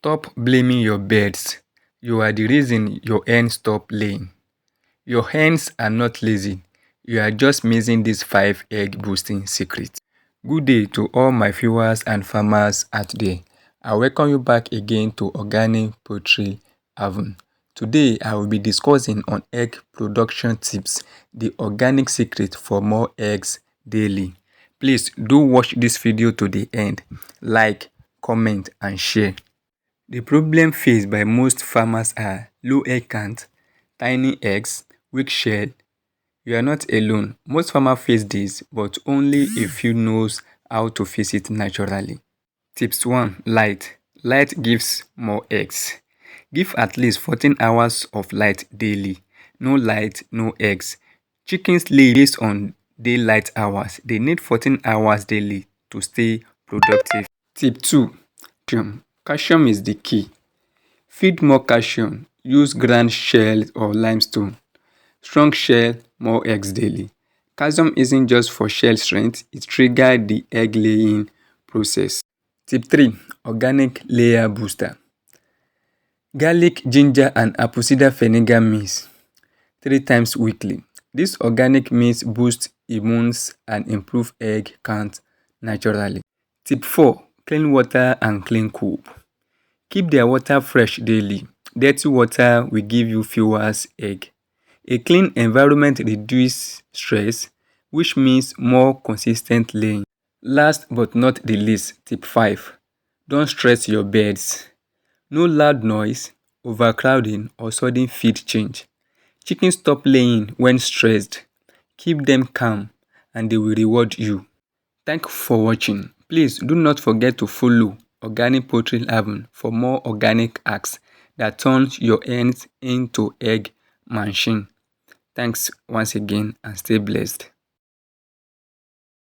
Stop blaming your birds. You are the reason your hens stop laying. Your hens are not lazy. You are just missing these 5 egg boosting secrets. Good day to all my viewers and farmers out there. I welcome you back again to Organic Poultry Haven. Today I will be discussing on egg production tips, the organic secret for more eggs daily. Please do watch this video to the end. Like, comment and share. The problem faced by most farmers are low egg count, tiny eggs, weak shell. You are not alone. Most farmers face this, but only a few knows how to fix it naturally. Tips 1. Light. Light gives more eggs. Give at least 14 hours of light daily. No light, no eggs. Chickens lay based on daylight hours. They need 14 hours daily to stay productive. Tip 2. Calcium. Calcium is the key. Feed more calcium. Use ground shell or limestone. Strong shell, more eggs daily. Calcium isn't just for shell strength, it triggers the egg laying process. Tip 3. Organic layer booster. Garlic, ginger and apple cider vinegar mix 3 times weekly. This organic mix boosts immune and improve egg count naturally. Tip 4. Clean water and clean coop. Keep their water fresh daily. Dirty water will give you fewer eggs. A clean environment reduces stress, which means more consistent laying. Last but not the least, tip 5. Don't stress your birds. No loud noise, overcrowding or sudden feed change. Chickens stop laying when stressed. Keep them calm and they will reward you. Thank you for watching. Please do not forget to follow Organic Poultry Haven for more organic hacks that turns your hens into egg machine. Thanks once again and stay blessed.